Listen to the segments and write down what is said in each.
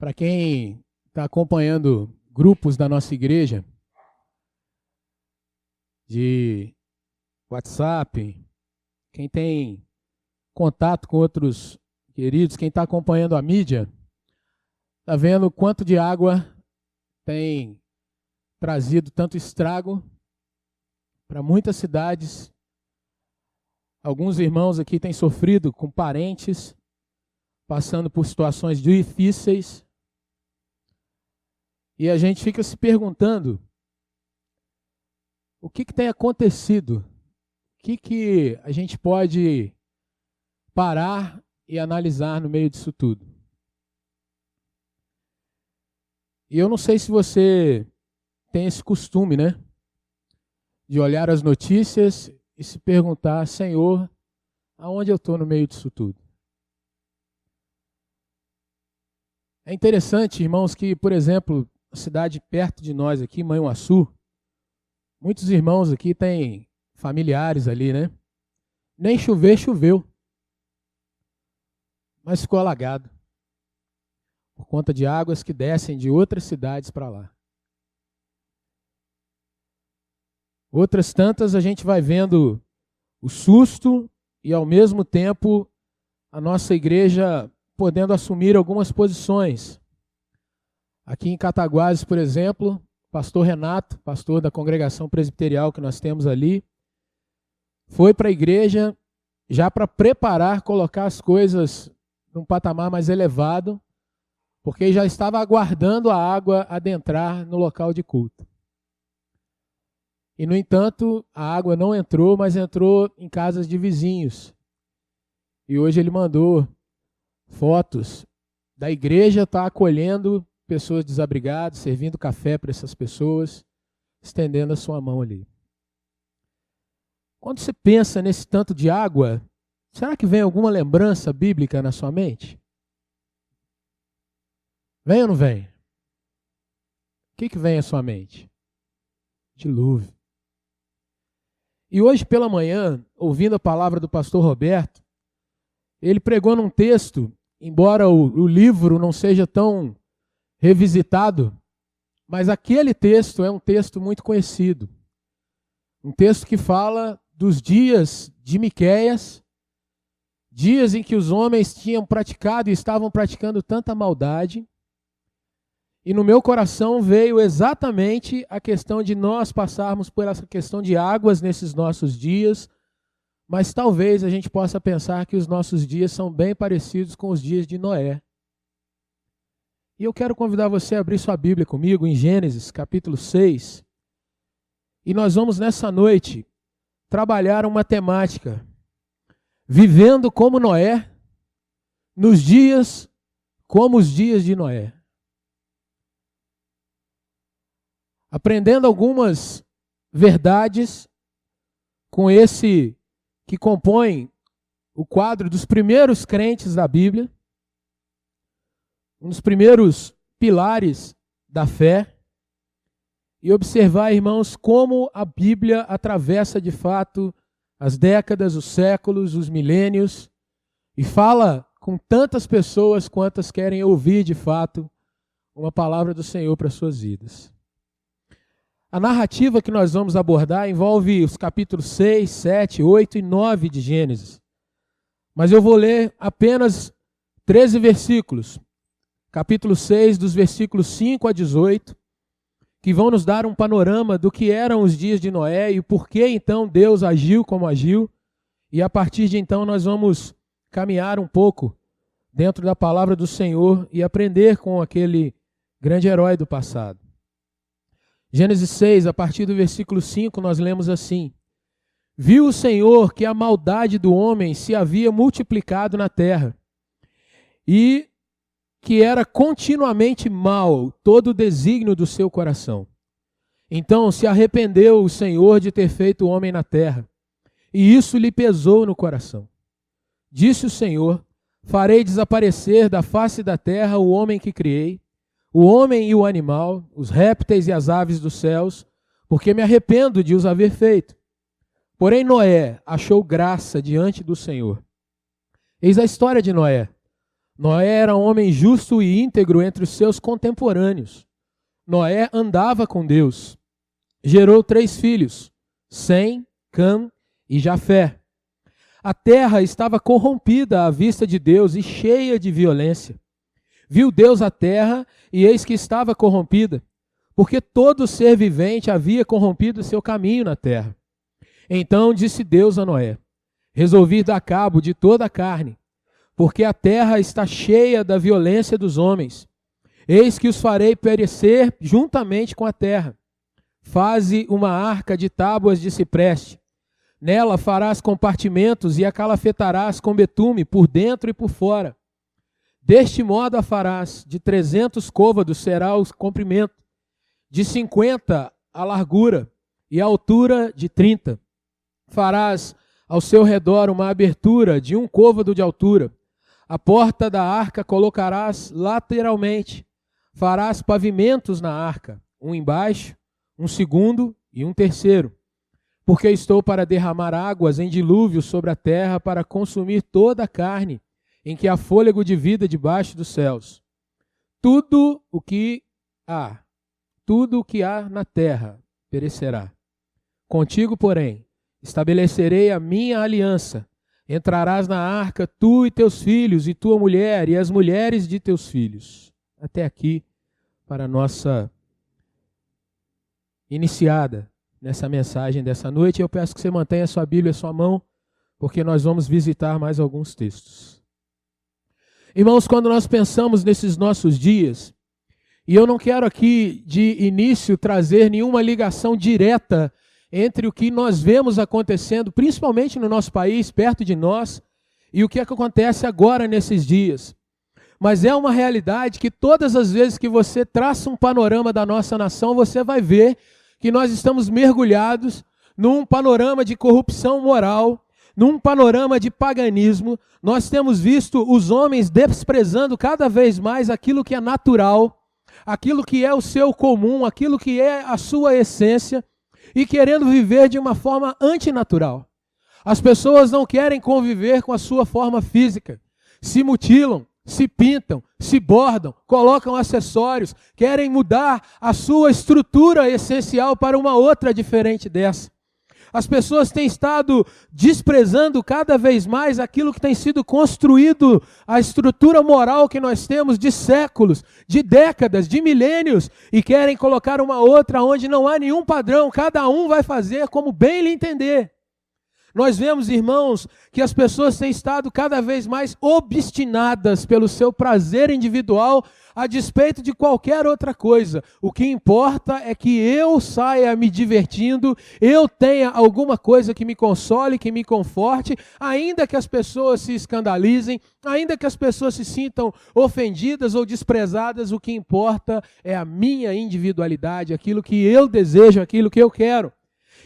Para quem está acompanhando grupos da nossa igreja, de WhatsApp, quem tem contato com outros queridos, quem está acompanhando a mídia, está vendo quanto de água tem trazido tanto estrago para muitas cidades. Alguns irmãos aqui têm sofrido com parentes, passando por situações difíceis. E a gente fica se perguntando o que tem acontecido, o que a gente pode parar e analisar no meio disso tudo. E eu não sei se você tem esse costume, né? De olhar as notícias e se perguntar, Senhor, aonde eu estou no meio disso tudo? É interessante, irmãos, que, por exemplo, a cidade perto de nós aqui, Manhuaçu, muitos irmãos aqui têm familiares ali, né? Nem chover, choveu. Mas ficou alagado. Por conta de águas que descem de outras cidades para lá. Outras tantas a gente vai vendo o susto e, ao mesmo tempo, a nossa igreja podendo assumir algumas posições. Aqui em Cataguases, por exemplo, pastor Renato, pastor da congregação presbiterial que nós temos ali, foi para a igreja já para preparar, colocar as coisas num patamar mais elevado, porque já estava aguardando a água adentrar no local de culto. E, no entanto, a água não entrou, mas entrou em casas de vizinhos. E hoje ele mandou fotos da igreja estar acolhendo pessoas desabrigadas, servindo café para essas pessoas, estendendo a sua mão ali. Quando você pensa nesse tanto de água, será que vem alguma lembrança bíblica na sua mente? Vem ou não vem? O que vem à sua mente? Dilúvio. E hoje pela manhã, ouvindo a palavra do pastor Roberto, ele pregou num texto, embora o livro não seja tão revisitado, mas aquele texto é um texto muito conhecido. Um texto que fala dos dias de Miqueias, dias em que os homens tinham praticado e estavam praticando tanta maldade. E no meu coração veio exatamente a questão de nós passarmos por essa questão de águas nesses nossos dias, mas talvez a gente possa pensar que os nossos dias são bem parecidos com os dias de Noé. E eu quero convidar você a abrir sua Bíblia comigo em Gênesis, capítulo 6. E nós vamos nessa noite trabalhar uma temática, vivendo como Noé, nos dias como os dias de Noé. Aprendendo algumas verdades com esse que compõe o quadro dos primeiros crentes da Bíblia, um dos primeiros pilares da fé, e observar, irmãos, como a Bíblia atravessa de fato as décadas, os séculos, os milênios, e fala com tantas pessoas quantas querem ouvir de fato uma palavra do Senhor para suas vidas. A narrativa que nós vamos abordar envolve os capítulos 6, 7, 8 e 9 de Gênesis. Mas eu vou ler apenas 13 versículos. Capítulo 6, dos versículos 5 a 18, que vão nos dar um panorama do que eram os dias de Noé e por que então Deus agiu como agiu. E a partir de então nós vamos caminhar um pouco dentro da palavra do Senhor e aprender com aquele grande herói do passado. Gênesis 6, a partir do versículo 5, nós lemos assim: Viu o Senhor que a maldade do homem se havia multiplicado na terra, e que era continuamente mal todo o desígnio do seu coração. Então se arrependeu o Senhor de ter feito o homem na terra, e isso lhe pesou no coração. Disse o Senhor: Farei desaparecer da face da terra o homem que criei, o homem e o animal, os répteis e as aves dos céus, porque me arrependo de os haver feito. Porém Noé achou graça diante do Senhor. Eis a história de Noé. Noé era um homem justo e íntegro entre os seus contemporâneos. Noé andava com Deus. Gerou 3 filhos, Sem, Cã e Jafé. A terra estava corrompida à vista de Deus e cheia de violência. Viu Deus a terra e eis que estava corrompida, porque todo ser vivente havia corrompido seu caminho na terra. Então disse Deus a Noé: resolvi dar cabo de toda a carne, porque a terra está cheia da violência dos homens. Eis que os farei perecer juntamente com a terra. Faze uma arca de tábuas de cipreste. Nela farás compartimentos e a calafetarás com betume por dentro e por fora. Deste modo a farás, de 300 côvados será o comprimento, de 50 a largura e a altura de 30. Farás ao seu redor uma abertura de 1 côvado de altura. A porta da arca colocarás lateralmente. Farás pavimentos na arca, um embaixo, um segundo e um terceiro. Porque estou para derramar águas em dilúvio sobre a terra para consumir toda a carne, em que há fôlego de vida debaixo dos céus. Tudo o que há na terra perecerá. Contigo, porém, estabelecerei a minha aliança. Entrarás na arca, tu e teus filhos, e tua mulher, e as mulheres de teus filhos. Até aqui, para a nossa iniciada nessa mensagem dessa noite. Eu peço que você mantenha a sua Bíblia, a sua mão, porque nós vamos visitar mais alguns textos. Irmãos, quando nós pensamos nesses nossos dias, e eu não quero aqui de início trazer nenhuma ligação direta entre o que nós vemos acontecendo, principalmente no nosso país, perto de nós, e o que é que acontece agora nesses dias. Mas é uma realidade que todas as vezes que você traça um panorama da nossa nação, você vai ver que nós estamos mergulhados num panorama de corrupção moral, num panorama de paganismo. Nós temos visto os homens desprezando cada vez mais aquilo que é natural, aquilo que é o seu comum, aquilo que é a sua essência, e querendo viver de uma forma antinatural. As pessoas não querem conviver com a sua forma física, se mutilam, se pintam, se bordam, colocam acessórios, querem mudar a sua estrutura essencial para uma outra diferente dessa. As pessoas têm estado desprezando cada vez mais aquilo que tem sido construído, a estrutura moral que nós temos de séculos, de décadas, de milênios, e querem colocar uma outra onde não há nenhum padrão, cada um vai fazer como bem lhe entender. Nós vemos, irmãos, que as pessoas têm estado cada vez mais obstinadas pelo seu prazer individual, a despeito de qualquer outra coisa. O que importa é que eu saia me divertindo, eu tenha alguma coisa que me console, que me conforte, ainda que as pessoas se escandalizem, ainda que as pessoas se sintam ofendidas ou desprezadas, o que importa é a minha individualidade, aquilo que eu desejo, aquilo que eu quero.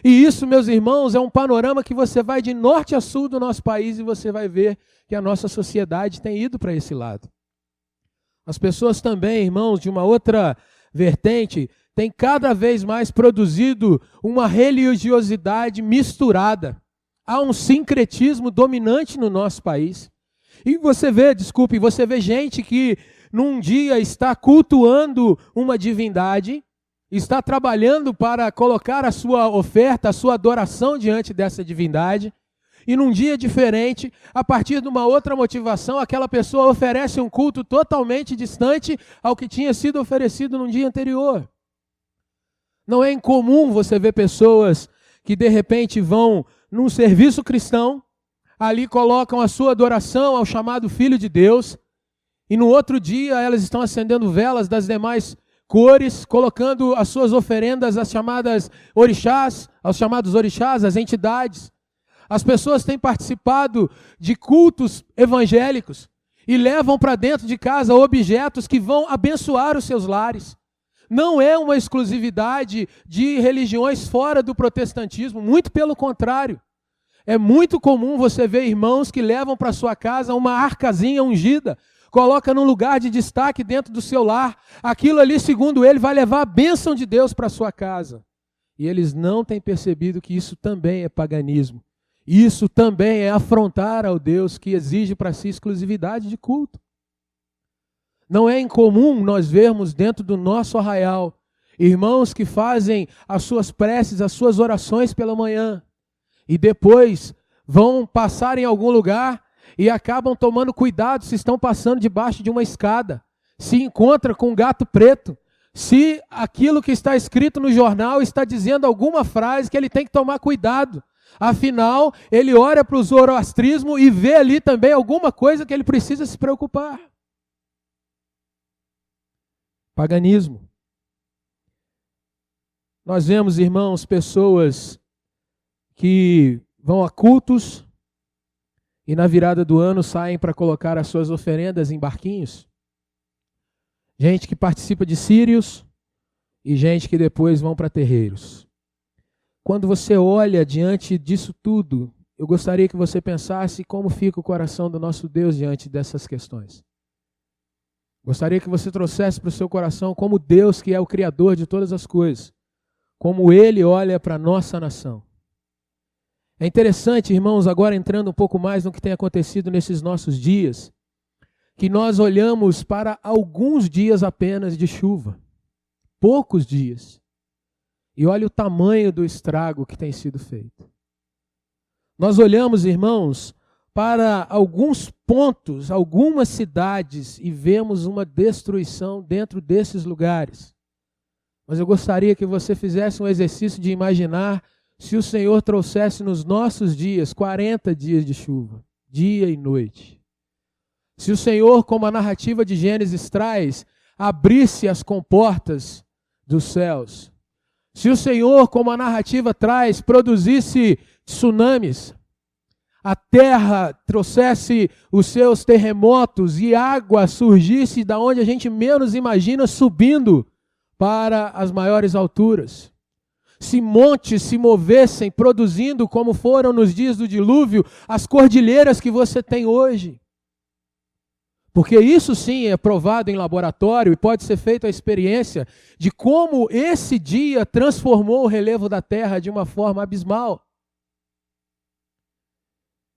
E isso, meus irmãos, é um panorama que você vai de norte a sul do nosso país e você vai ver que a nossa sociedade tem ido para esse lado. As pessoas também, irmãos, de uma outra vertente, têm cada vez mais produzido uma religiosidade misturada. Há um sincretismo dominante no nosso país. E você vê gente que num dia está cultuando uma divindade, está trabalhando para colocar a sua oferta, a sua adoração diante dessa divindade, e num dia diferente, a partir de uma outra motivação, aquela pessoa oferece um culto totalmente distante ao que tinha sido oferecido no dia anterior. Não é incomum você ver pessoas que de repente vão num serviço cristão, ali colocam a sua adoração ao chamado Filho de Deus, e no outro dia elas estão acendendo velas das demais cores, colocando as suas oferendas às chamadas orixás, aos chamados orixás, às entidades. As pessoas têm participado de cultos evangélicos e levam para dentro de casa objetos que vão abençoar os seus lares. Não é uma exclusividade de religiões fora do protestantismo, muito pelo contrário. É muito comum você ver irmãos que levam para sua casa uma arcazinha ungida, coloca num lugar de destaque dentro do seu lar. Aquilo ali, segundo ele, vai levar a bênção de Deus para sua casa. E eles não têm percebido que isso também é paganismo. Isso também é afrontar ao Deus que exige para si exclusividade de culto. Não é incomum nós vermos dentro do nosso arraial irmãos que fazem as suas preces, as suas orações pela manhã e depois vão passar em algum lugar e acabam tomando cuidado se estão passando debaixo de uma escada, se encontra com um gato preto, se aquilo que está escrito no jornal está dizendo alguma frase que ele tem que tomar cuidado. Afinal, ele olha para o zoroastrismo e vê ali também alguma coisa que ele precisa se preocupar. Paganismo. Nós vemos, irmãos, pessoas que vão a cultos e na virada do ano saem para colocar as suas oferendas em barquinhos. Gente que participa de círios e gente que depois vão para terreiros. Quando você olha diante disso tudo, eu gostaria que você pensasse como fica o coração do nosso Deus diante dessas questões. Gostaria que você trouxesse para o seu coração como Deus, que é o Criador de todas as coisas, como Ele olha para a nossa nação. É interessante, irmãos, agora entrando um pouco mais no que tem acontecido nesses nossos dias, que nós olhamos para alguns dias apenas de chuva, poucos dias, e olha o tamanho do estrago que tem sido feito. Nós olhamos, irmãos, para alguns pontos, algumas cidades, e vemos uma destruição dentro desses lugares. Mas eu gostaria que você fizesse um exercício de imaginar se o Senhor trouxesse nos nossos dias 40 dias de chuva, dia e noite. Se o Senhor, como a narrativa de Gênesis traz, abrisse as comportas dos céus. Se o Senhor, como a narrativa traz, produzisse tsunamis, a terra trouxesse os seus terremotos e água surgisse da onde a gente menos imagina, subindo para as maiores alturas. Se montes se movessem, produzindo, como foram nos dias do dilúvio, as cordilheiras que você tem hoje. Porque isso sim é provado em laboratório e pode ser feita a experiência de como esse dia transformou o relevo da terra de uma forma abismal.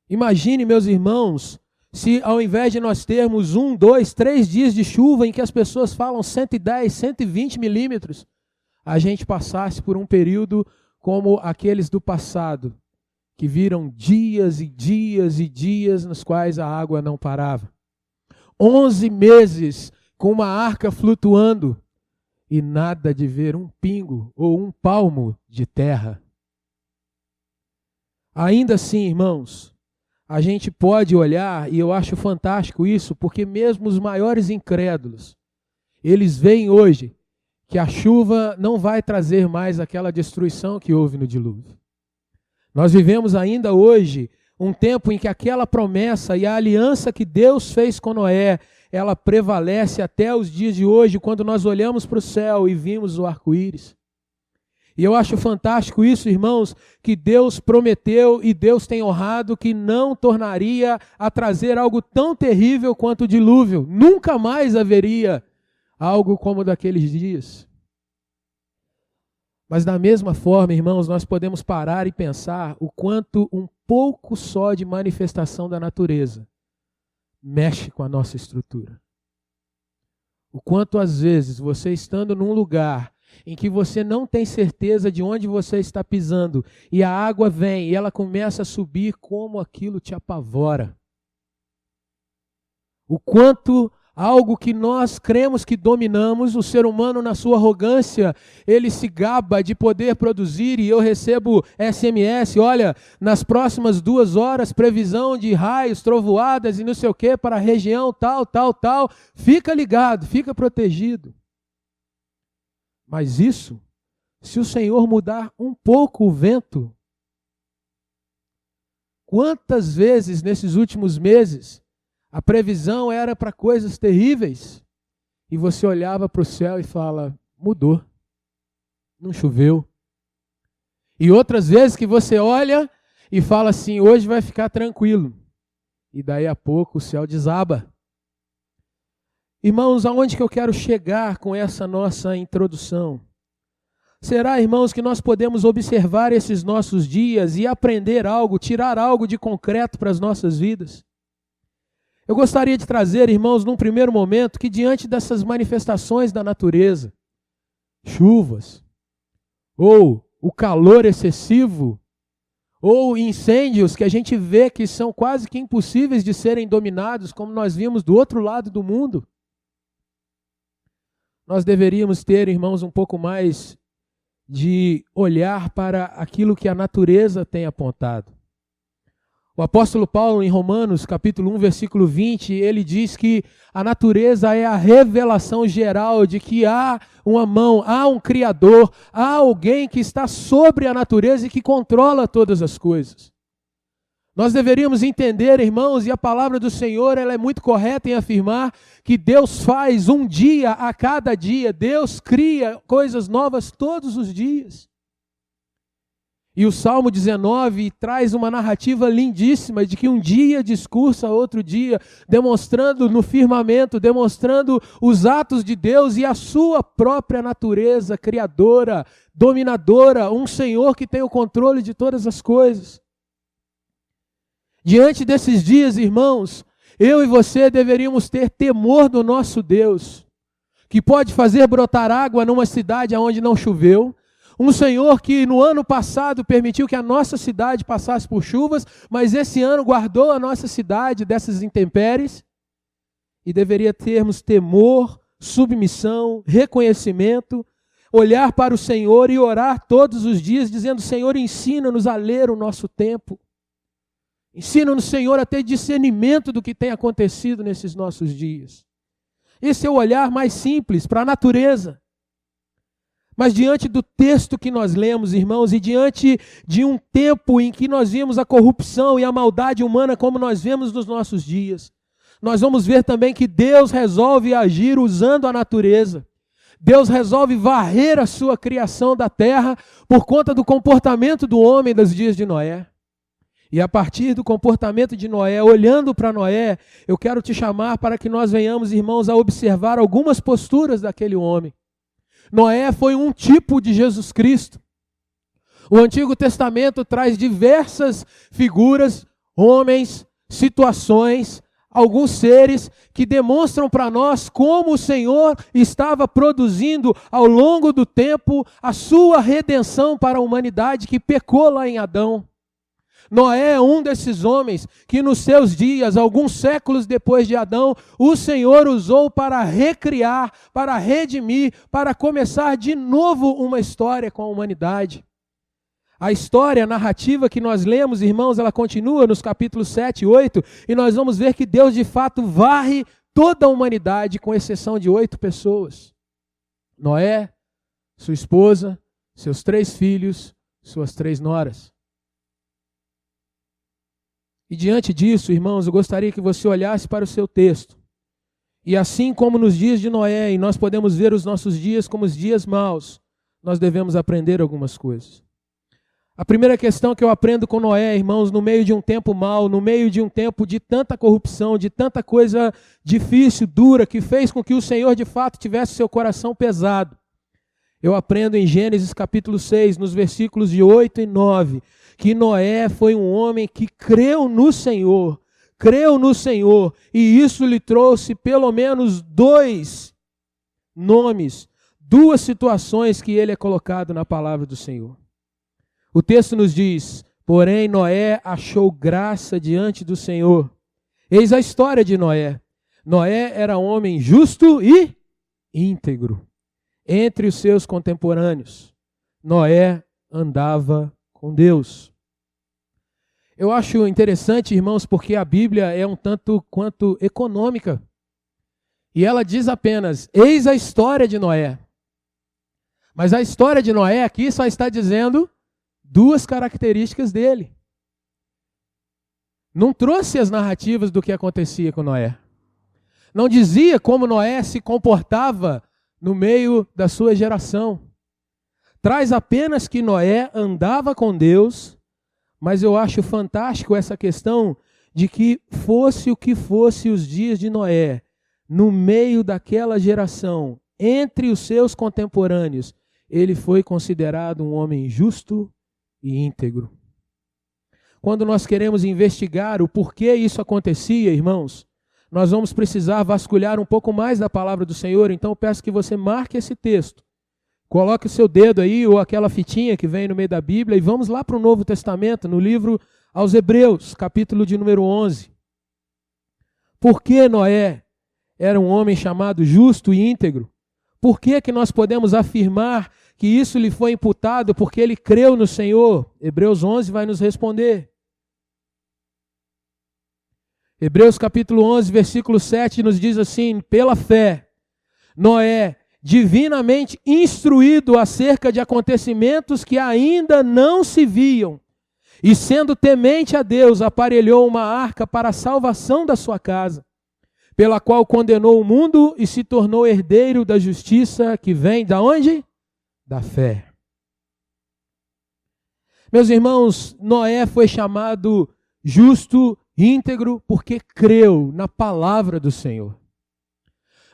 Imagine, meus irmãos, se ao invés de nós termos 1, 2, 3 dias de chuva em que as pessoas falam 110, 120 milímetros, a gente passasse por um período como aqueles do passado, que viram dias e dias e dias nos quais a água não parava. 11 meses com uma arca flutuando e nada de ver um pingo ou um palmo de terra. Ainda assim, irmãos, a gente pode olhar, e eu acho fantástico isso, porque mesmo os maiores incrédulos, eles veem hoje que a chuva não vai trazer mais aquela destruição que houve no dilúvio. Nós vivemos ainda hoje um tempo em que aquela promessa e a aliança que Deus fez com Noé, ela prevalece até os dias de hoje, quando nós olhamos para o céu e vimos o arco-íris. E eu acho fantástico isso, irmãos, que Deus prometeu e Deus tem honrado que não tornaria a trazer algo tão terrível quanto o dilúvio. Nunca mais haveria algo como daqueles dias. Mas da mesma forma, irmãos, nós podemos parar e pensar o quanto um pouco só de manifestação da natureza mexe com a nossa estrutura. O quanto às vezes você estando num lugar em que você não tem certeza de onde você está pisando e a água vem e ela começa a subir, como aquilo te apavora. O quanto algo que nós cremos que dominamos, o ser humano na sua arrogância, ele se gaba de poder produzir, e eu recebo SMS, olha, nas próximas 2 horas, previsão de raios, trovoadas e não sei o que para a região tal, fica ligado, fica protegido. Mas isso, se o Senhor mudar um pouco o vento, quantas vezes nesses últimos meses a previsão era para coisas terríveis e você olhava para o céu e fala, mudou, não choveu. E outras vezes que você olha e fala assim, hoje vai ficar tranquilo, e daí a pouco o céu desaba. Irmãos, aonde que eu quero chegar com essa nossa introdução? Será, irmãos, que nós podemos observar esses nossos dias e aprender algo, tirar algo de concreto para as nossas vidas? Eu gostaria de trazer, irmãos, num primeiro momento, que diante dessas manifestações da natureza, chuvas, ou o calor excessivo, ou incêndios que a gente vê que são quase que impossíveis de serem dominados, como nós vimos do outro lado do mundo, nós deveríamos ter, irmãos, um pouco mais de olhar para aquilo que a natureza tem apontado. O apóstolo Paulo, em Romanos, capítulo 1, versículo 20, ele diz que a natureza é a revelação geral de que há uma mão, há um Criador, há alguém que está sobre a natureza e que controla todas as coisas. Nós deveríamos entender, irmãos, e a palavra do Senhor ela é muito correta em afirmar que Deus faz um dia a cada dia, Deus cria coisas novas todos os dias. E o Salmo 19 traz uma narrativa lindíssima de que um dia discursa outro dia, demonstrando no firmamento, demonstrando os atos de Deus e a sua própria natureza criadora, dominadora, um Senhor que tem o controle de todas as coisas. Diante desses dias, irmãos, eu e você deveríamos ter temor do nosso Deus, que pode fazer brotar água numa cidade onde não choveu, um Senhor que no ano passado permitiu que a nossa cidade passasse por chuvas, mas esse ano guardou a nossa cidade dessas intempéries. E deveria termos temor, submissão, reconhecimento, olhar para o Senhor e orar todos os dias, dizendo: Senhor, ensina-nos a ler o nosso tempo. Ensina-nos, Senhor, a ter discernimento do que tem acontecido nesses nossos dias. Esse é o olhar mais simples para a natureza. Mas diante do texto que nós lemos, irmãos, e diante de um tempo em que nós vimos a corrupção e a maldade humana como nós vemos nos nossos dias, nós vamos ver também que Deus resolve agir usando a natureza. Deus resolve varrer a sua criação da terra por conta do comportamento do homem dos dias de Noé. E a partir do comportamento de Noé, olhando para Noé, eu quero te chamar para que nós venhamos, irmãos, a observar algumas posturas daquele homem. Noé foi um tipo de Jesus Cristo. O Antigo Testamento traz diversas figuras, homens, situações, alguns seres que demonstram para nós como o Senhor estava produzindo ao longo do tempo a sua redenção para a humanidade que pecou lá em Adão. Noé é um desses homens que nos seus dias, alguns séculos depois de Adão, o Senhor usou para recriar, para redimir, para começar de novo uma história com a humanidade. A história, a narrativa que nós lemos, irmãos, ela continua nos capítulos 7 e 8, e nós vamos ver que Deus de fato varre toda a humanidade, com exceção de 8 pessoas. Noé, sua esposa, seus 3 filhos, suas 3 noras. E diante disso, irmãos, eu gostaria que você olhasse para o seu texto. E assim como nos dias de Noé, e nós podemos ver os nossos dias como os dias maus, nós devemos aprender algumas coisas. A primeira questão que eu aprendo com Noé, irmãos, no meio de um tempo mau, no meio de um tempo de tanta corrupção, de tanta coisa difícil, dura, que fez com que o Senhor de fato tivesse seu coração pesado. Eu aprendo em Gênesis capítulo 6, nos versículos de 8 e 9, que Noé foi um homem que creu no Senhor, e isso lhe trouxe pelo menos 2 nomes, 2 situações que ele é colocado na palavra do Senhor. O texto nos diz: porém Noé achou graça diante do Senhor. Eis a história de Noé. Noé era homem justo e íntegro. Entre os seus contemporâneos, Noé andava com Deus. Eu acho interessante, irmãos, porque a Bíblia é um tanto quanto econômica. E ela diz apenas: eis a história de Noé. Mas a história de Noé aqui só está dizendo 2 características dele. Não trouxe as narrativas do que acontecia com Noé. Não dizia como Noé se comportava no meio da sua geração. Traz apenas que Noé andava com Deus, mas eu acho fantástico essa questão de que fosse o que fosse os dias de Noé, no meio daquela geração, entre os seus contemporâneos, ele foi considerado um homem justo e íntegro. Quando nós queremos investigar o porquê isso acontecia, irmãos, nós vamos precisar vasculhar um pouco mais da palavra do Senhor, então eu peço que você marque esse texto. Coloque o seu dedo aí, ou aquela fitinha que vem no meio da Bíblia, e vamos lá para o Novo Testamento, no livro aos Hebreus, capítulo de número 11. Por que Noé era um homem chamado justo e íntegro? Por que nós podemos afirmar que isso lhe foi imputado? Porque ele creu no Senhor. Hebreus 11 vai nos responder. Hebreus capítulo 11, versículo 7 nos diz assim: pela fé, Noé, divinamente instruído acerca de acontecimentos que ainda não se viam, e sendo temente a Deus, aparelhou uma arca para a salvação da sua casa, pela qual condenou o mundo e se tornou herdeiro da justiça que vem da onde? Da fé. Meus irmãos, Noé foi chamado justo, íntegro, porque creu na palavra do Senhor.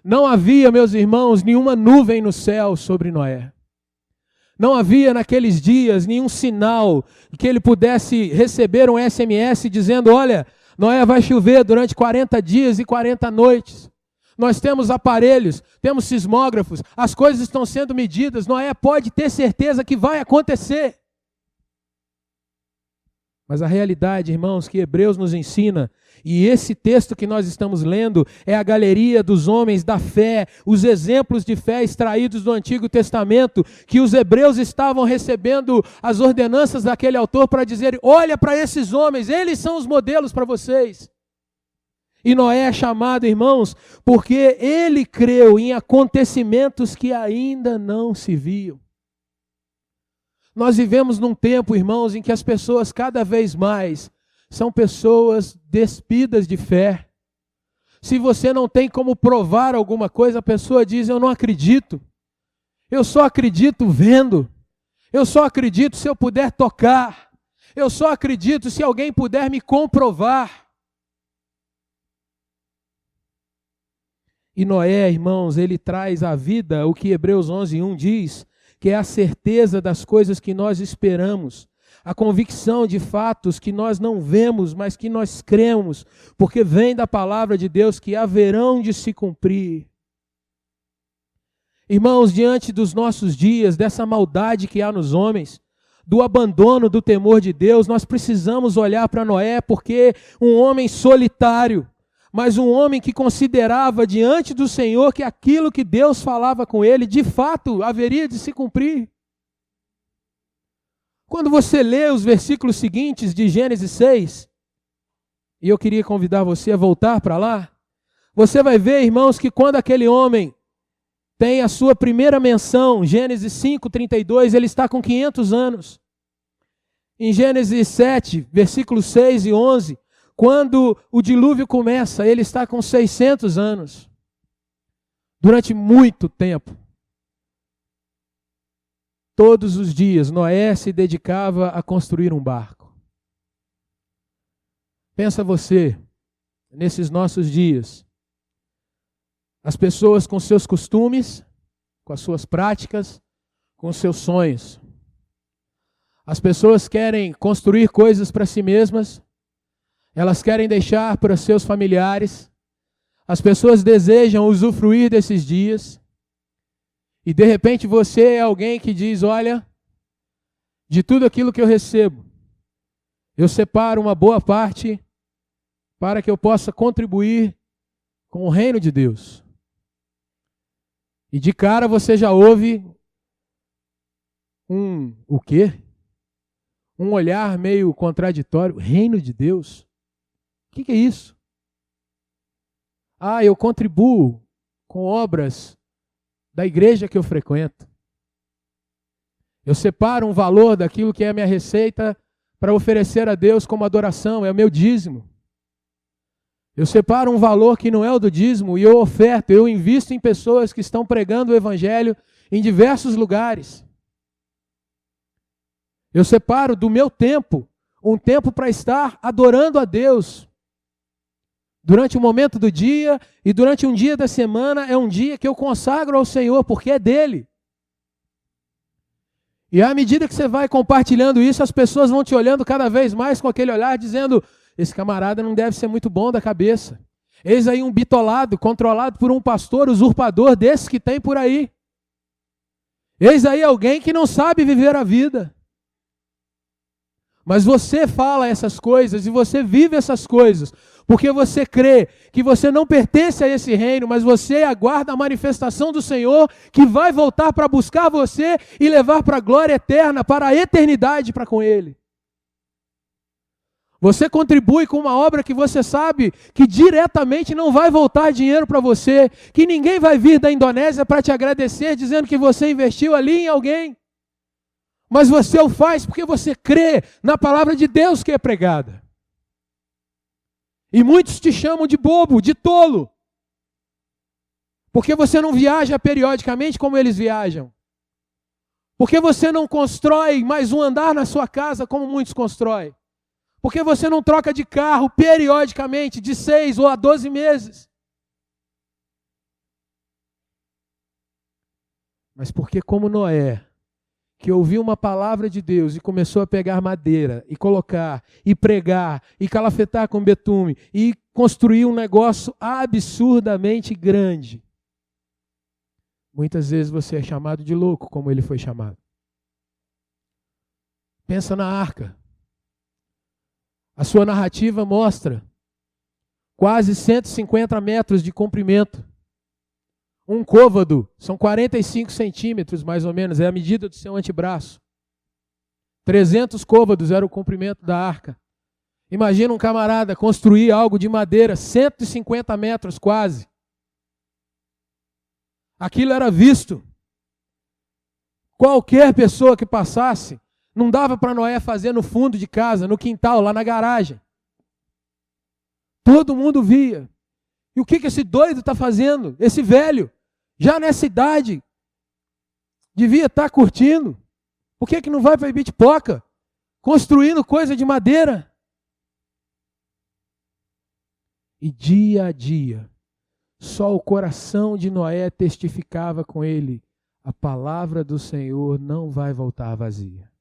Não havia, meus irmãos, nenhuma nuvem no céu sobre Noé. Não havia naqueles dias nenhum sinal que ele pudesse receber um SMS dizendo: olha, Noé, vai chover durante 40 dias e 40 noites. Nós temos aparelhos, temos sismógrafos, as coisas estão sendo medidas. Noé pode ter certeza que vai acontecer. Mas a realidade, irmãos, que Hebreus nos ensina, e esse texto que nós estamos lendo é a galeria dos homens da fé, os exemplos de fé extraídos do Antigo Testamento, que os hebreus estavam recebendo as ordenanças daquele autor para dizer: olha para esses homens, eles são os modelos para vocês. E Noé é chamado, irmãos, porque ele creu em acontecimentos que ainda não se viam. Nós vivemos num tempo, irmãos, em que as pessoas cada vez mais são pessoas despidas de fé. Se você não tem como provar alguma coisa, a pessoa diz: eu não acredito. Eu só acredito vendo. Eu só acredito se eu puder tocar. Eu só acredito se alguém puder me comprovar. E Noé, irmãos, ele traz à vida o que Hebreus 11:1 diz, que é a certeza das coisas que nós esperamos, a convicção de fatos que nós não vemos, mas que nós cremos, porque vem da palavra de Deus que haverão de se cumprir. Irmãos, diante dos nossos dias, dessa maldade que há nos homens, do abandono do temor de Deus, nós precisamos olhar para Noé, porque um homem solitário, mas um homem que considerava diante do Senhor que aquilo que Deus falava com ele, de fato, haveria de se cumprir. Quando você lê os versículos seguintes de Gênesis 6, e eu queria convidar você a voltar para lá, você vai ver, irmãos, que quando aquele homem tem a sua primeira menção, Gênesis 5:32, ele está com 500 anos. Em Gênesis 7, versículos 6 e 11, quando o dilúvio começa, ele está com 600 anos. Durante muito tempo, todos os dias, Noé se dedicava a construir um barco. Pensa você, nesses nossos dias, as pessoas com seus costumes, com as suas práticas, com os seus sonhos. As pessoas querem construir coisas para si mesmas, elas querem deixar para seus familiares, as pessoas desejam usufruir desses dias, e de repente você é alguém que diz: olha, de tudo aquilo que eu recebo, eu separo uma boa parte para que eu possa contribuir com o reino de Deus. E de cara você já ouve o quê? Um olhar meio contraditório. Reino de Deus? O que é isso? Eu contribuo com obras da igreja que eu frequento. Eu separo um valor daquilo que é a minha receita para oferecer a Deus como adoração, é o meu dízimo. Eu separo um valor que não é o do dízimo e eu oferto, eu invisto em pessoas que estão pregando o evangelho em diversos lugares. Eu separo do meu tempo, um tempo para estar adorando a Deus. Durante um momento do dia e durante um dia da semana é um dia que eu consagro ao Senhor, porque é dele. E à medida que você vai compartilhando isso, as pessoas vão te olhando cada vez mais com aquele olhar, dizendo: esse camarada não deve ser muito bom da cabeça. Eis aí um bitolado, controlado por um pastor usurpador desses que tem por aí. Eis aí alguém que não sabe viver a vida. Mas você fala essas coisas e você vive essas coisas, porque você crê que você não pertence a esse reino, mas você aguarda a manifestação do Senhor, que vai voltar para buscar você e levar para a glória eterna, para a eternidade para com Ele. Você contribui com uma obra que você sabe que diretamente não vai voltar dinheiro para você, que ninguém vai vir da Indonésia para te agradecer, dizendo que você investiu ali em alguém. Mas você o faz porque você crê na palavra de Deus que é pregada. E muitos te chamam de bobo, de tolo, porque você não viaja periodicamente como eles viajam. Porque você não constrói mais um andar na sua casa como muitos constroem. Porque você não troca de carro periodicamente, de 6 ou a 12 meses. Mas porque como Noé, que ouviu uma palavra de Deus e começou a pegar madeira e colocar, e pregar, e calafetar com betume, e construir um negócio absurdamente grande. Muitas vezes você é chamado de louco, como ele foi chamado. Pensa na arca. A sua narrativa mostra quase 150 metros de comprimento. Um côvado são 45 centímetros, mais ou menos, é a medida do seu antebraço. 300 côvados era o comprimento da arca. Imagina um camarada construir algo de madeira, 150 metros quase. Aquilo era visto. Qualquer pessoa que passasse, não dava para Noé fazer no fundo de casa, no quintal, lá na garagem. Todo mundo via. E o que esse doido está fazendo? Esse velho, já nessa idade, devia estar curtindo. Por que não vai para Ibitipoca? Construindo coisa de madeira. E dia a dia, só o coração de Noé testificava com ele: a palavra do Senhor não vai voltar vazia.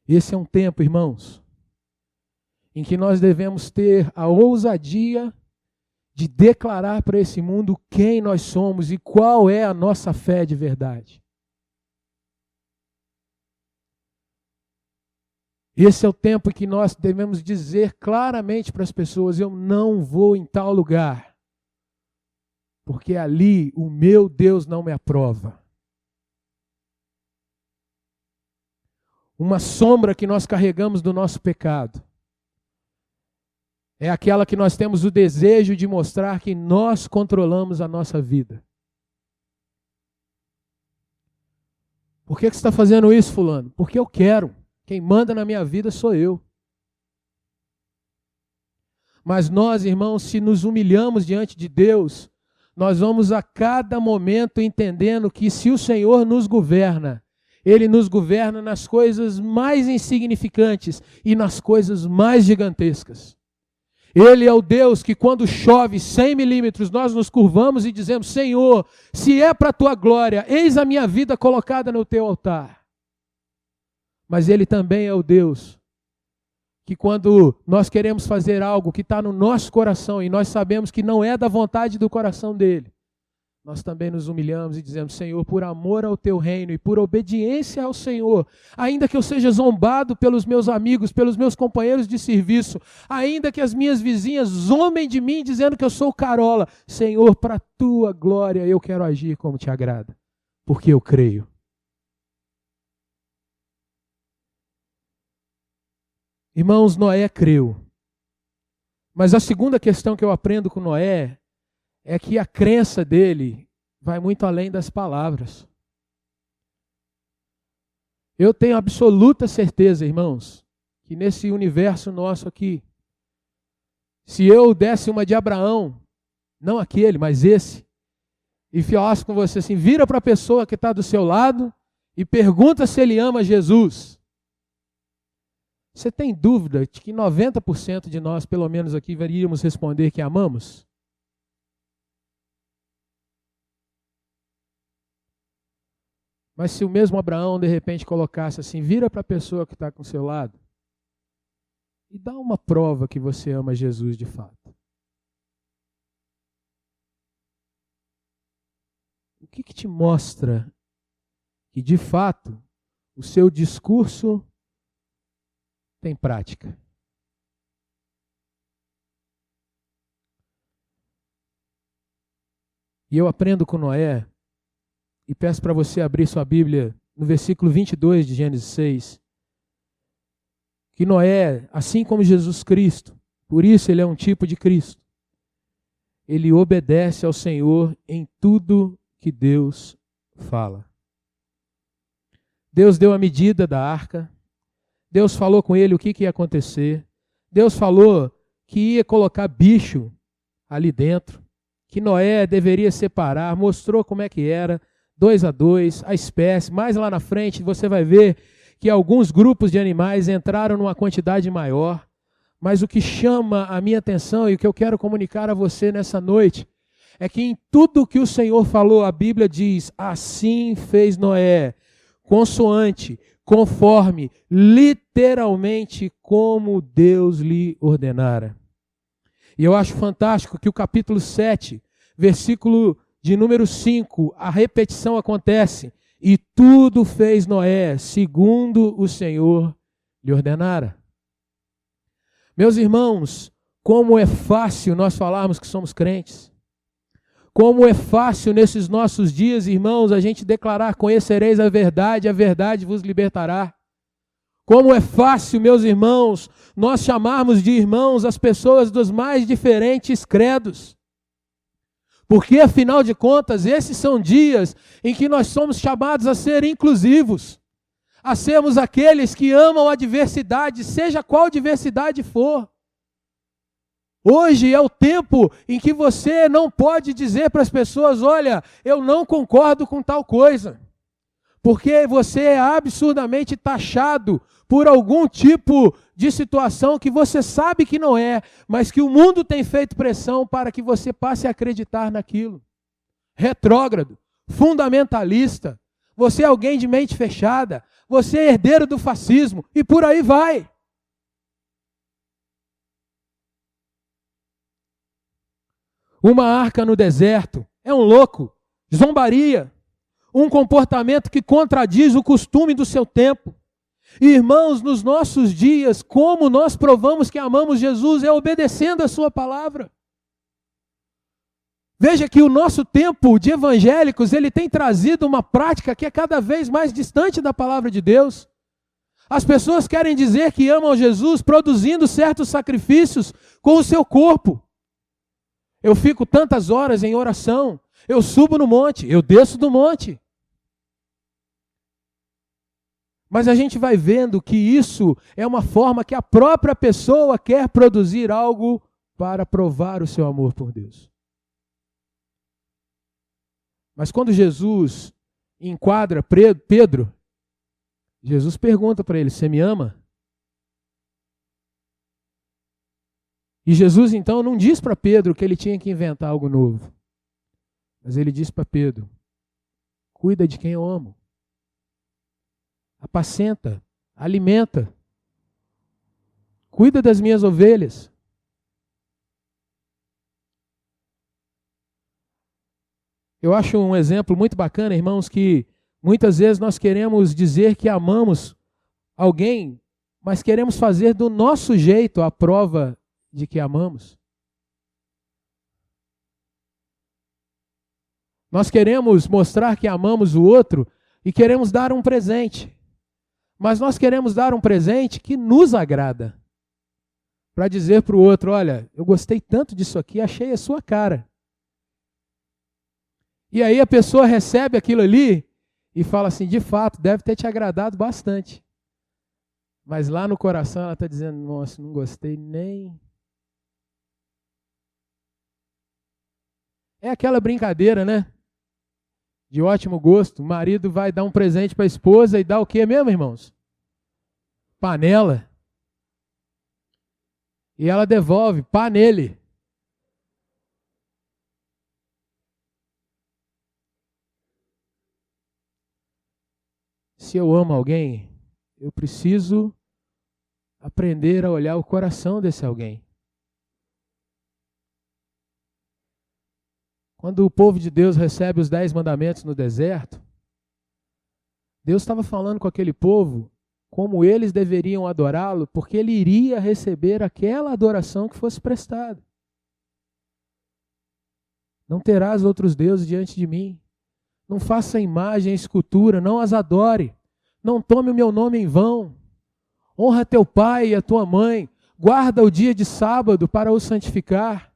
Esse é um tempo, irmãos, em que nós devemos ter a ousadia de declarar para esse mundo quem nós somos e qual é a nossa fé de verdade. Esse é o tempo em que nós devemos dizer claramente para as pessoas: eu não vou em tal lugar, porque ali o meu Deus não me aprova. Uma sombra que nós carregamos do nosso pecado é aquela que nós temos o desejo de mostrar que nós controlamos a nossa vida. Por que você está fazendo isso, fulano? Porque eu quero. Quem manda na minha vida sou eu. Mas nós, irmãos, se nos humilhamos diante de Deus, nós vamos a cada momento entendendo que se o Senhor nos governa, Ele nos governa nas coisas mais insignificantes e nas coisas mais gigantescas. Ele é o Deus que quando chove 100 milímetros, nós nos curvamos e dizemos: Senhor, se é para a tua glória, eis a minha vida colocada no teu altar. Mas Ele também é o Deus que quando nós queremos fazer algo que está no nosso coração e nós sabemos que não é da vontade do coração dEle, nós também nos humilhamos e dizemos: Senhor, por amor ao teu reino e por obediência ao Senhor, ainda que eu seja zombado pelos meus amigos, pelos meus companheiros de serviço, ainda que as minhas vizinhas zombem de mim dizendo que eu sou carola, Senhor, para a tua glória eu quero agir como te agrada, porque eu creio. Irmãos, Noé creu. Mas a segunda questão que eu aprendo com Noé é que a crença dele vai muito além das palavras. Eu tenho absoluta certeza, irmãos, que nesse universo nosso aqui, se eu desse uma de Abraão, não aquele, mas esse, e falasse com você assim: vira para a pessoa que está do seu lado e pergunta se ele ama Jesus. Você tem dúvida de que 90% de nós, pelo menos aqui, iríamos responder que amamos? Mas se o mesmo Abraão, de repente, colocasse assim: vira para a pessoa que está com o seu lado e dá uma prova que você ama Jesus de fato. O que te mostra que de fato o seu discurso tem prática? E eu aprendo com Noé, e peço para você abrir sua Bíblia no versículo 22 de Gênesis 6, que Noé, assim como Jesus Cristo, por isso ele é um tipo de Cristo, ele obedece ao Senhor em tudo que Deus fala. Deus deu a medida da arca, Deus falou com ele o que ia acontecer, Deus falou que ia colocar bicho ali dentro, que Noé deveria separar, mostrou como é que era, 2 a 2, a espécie. Mais lá na frente você vai ver que alguns grupos de animais entraram numa quantidade maior, mas o que chama a minha atenção e o que eu quero comunicar a você nessa noite é que em tudo que o Senhor falou, a Bíblia diz, assim fez Noé, consoante, conforme, literalmente como Deus lhe ordenara. E eu acho fantástico que o capítulo 7, versículo de número 5, a repetição acontece. E tudo fez Noé, segundo o Senhor lhe ordenara. Meus irmãos, como é fácil nós falarmos que somos crentes. Como é fácil nesses nossos dias, irmãos, a gente declarar: conhecereis a verdade vos libertará. Como é fácil, meus irmãos, nós chamarmos de irmãos as pessoas dos mais diferentes credos. Porque, afinal de contas, esses são dias em que nós somos chamados a ser inclusivos, a sermos aqueles que amam a diversidade, seja qual diversidade for. Hoje é o tempo em que você não pode dizer para as pessoas: olha, eu não concordo com tal coisa. Porque você é absurdamente taxado por algum tipo de situação que você sabe que não é, mas que o mundo tem feito pressão para que você passe a acreditar naquilo. Retrógrado, fundamentalista, você é alguém de mente fechada, você é herdeiro do fascismo e por aí vai. Uma arca no deserto é um louco, zombaria. Um comportamento que contradiz o costume do seu tempo. Irmãos, nos nossos dias, como nós provamos que amamos Jesus é obedecendo a sua palavra. Veja que o nosso tempo de evangélicos, ele tem trazido uma prática que é cada vez mais distante da palavra de Deus. As pessoas querem dizer que amam Jesus produzindo certos sacrifícios com o seu corpo. Eu fico tantas horas em oração, eu subo no monte, eu desço do monte. Mas a gente vai vendo que isso é uma forma que a própria pessoa quer produzir algo para provar o seu amor por Deus. Mas quando Jesus enquadra Pedro, Jesus pergunta para ele: você me ama? E Jesus então não diz para Pedro que ele tinha que inventar algo novo. Mas ele diz para Pedro: cuida de quem eu amo. Apacenta, alimenta, cuida das minhas ovelhas. Eu acho um exemplo muito bacana, irmãos, que muitas vezes nós queremos dizer que amamos alguém, mas queremos fazer do nosso jeito a prova de que amamos. Nós queremos mostrar que amamos o outro e queremos dar um presente. Mas nós queremos dar um presente que nos agrada. Para dizer para o outro: olha, eu gostei tanto disso aqui, achei a sua cara. E aí a pessoa recebe aquilo ali e fala assim: de fato, deve ter te agradado bastante. Mas lá no coração ela está dizendo: nossa, não gostei nem. É aquela brincadeira, né? De ótimo gosto. O marido vai dar um presente para a esposa e dá o quê mesmo, irmãos? Panela. E ela devolve: pá nele. Se eu amo alguém, eu preciso aprender a olhar o coração desse alguém. Quando o povo de Deus recebe os 10 mandamentos no deserto, Deus estava falando com aquele povo como eles deveriam adorá-lo, porque ele iria receber aquela adoração que fosse prestada. Não terás outros deuses diante de mim. Não faça imagem, escultura, não as adore. Não tome o meu nome em vão. Honra teu pai e a tua mãe. Guarda o dia de sábado para o santificar.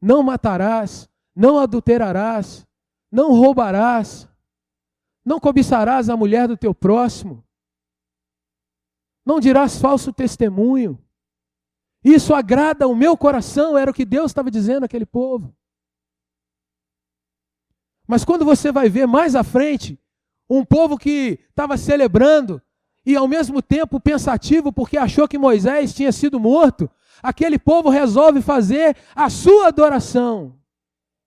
Não matarás, não adulterarás, não roubarás, não cobiçarás a mulher do teu próximo. Não dirás falso testemunho. Isso agrada ao meu coração, era o que Deus estava dizendo àquele povo. Mas quando você vai ver mais à frente, um povo que estava celebrando e ao mesmo tempo pensativo porque achou que Moisés tinha sido morto, aquele povo resolve fazer a sua adoração.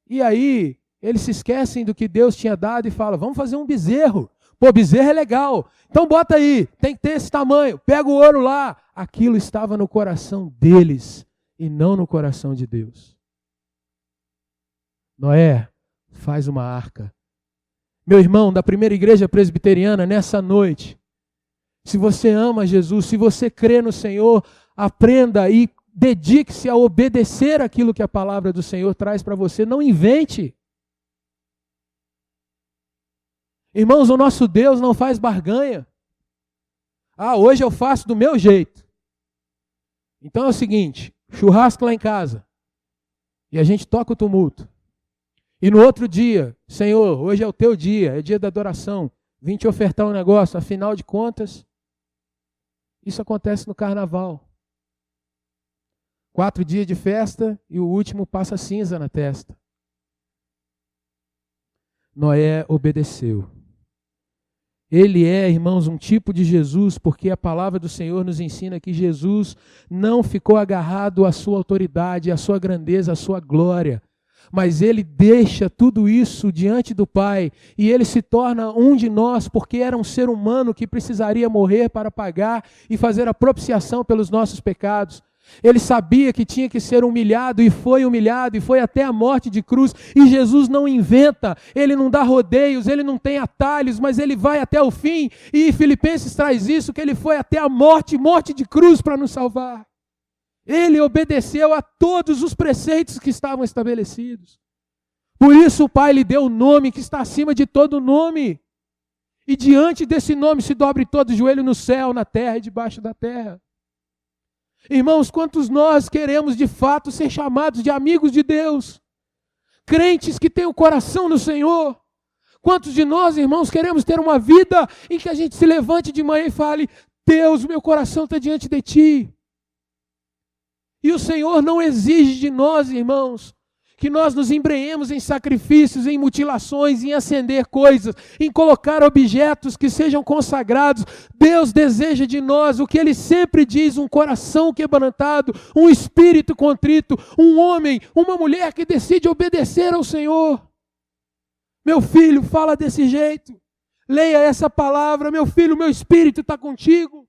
E aí eles se esquecem do que Deus tinha dado e falam, vamos fazer um bezerro. Pô, bezerro é legal. Então bota aí, tem que ter esse tamanho, pega o ouro lá. Aquilo estava no coração deles e não no coração de Deus. Noé, faz uma arca. Meu irmão da primeira igreja presbiteriana, nessa noite, se você ama Jesus, se você crê no Senhor, aprenda e dedique-se a obedecer aquilo que a palavra do Senhor traz para você. Não invente. Irmãos, o nosso Deus não faz barganha. Ah, hoje eu faço do meu jeito. Então é o seguinte, churrasco lá em casa. E a gente toca o tumulto. E no outro dia, Senhor, hoje é o teu dia, é dia da adoração. Vim te ofertar um negócio, afinal de contas, isso acontece no carnaval. 4 dias de festa e o último passa cinza na testa. Noé obedeceu. Ele é, irmãos, um tipo de Jesus, porque a palavra do Senhor nos ensina que Jesus não ficou agarrado à sua autoridade, à sua grandeza, à sua glória. Mas ele deixa tudo isso diante do Pai e ele se torna um de nós porque era um ser humano que precisaria morrer para pagar e fazer a propiciação pelos nossos pecados. Ele sabia que tinha que ser humilhado e foi até a morte de cruz. E Jesus não inventa, ele não dá rodeios, ele não tem atalhos, mas ele vai até o fim. E Filipenses traz isso, que ele foi até a morte de cruz para nos salvar. Ele obedeceu a todos os preceitos que estavam estabelecidos. Por isso o Pai lhe deu o nome que está acima de todo nome. E diante desse nome se dobre todo o joelho no céu, na terra e debaixo da terra. Irmãos, quantos nós queremos de fato ser chamados de amigos de Deus? Crentes que têm o coração no Senhor. Quantos de nós, irmãos, queremos ter uma vida em que a gente se levante de manhã e fale, Deus, meu coração está diante de Ti. E o Senhor não exige de nós, irmãos, que nós nos embrenhemos em sacrifícios, em mutilações, em acender coisas, em colocar objetos que sejam consagrados. Deus deseja de nós o que Ele sempre diz, um coração quebrantado, um espírito contrito, um homem, uma mulher que decide obedecer ao Senhor. Meu filho, fala desse jeito. Leia essa palavra, meu filho, meu espírito está contigo.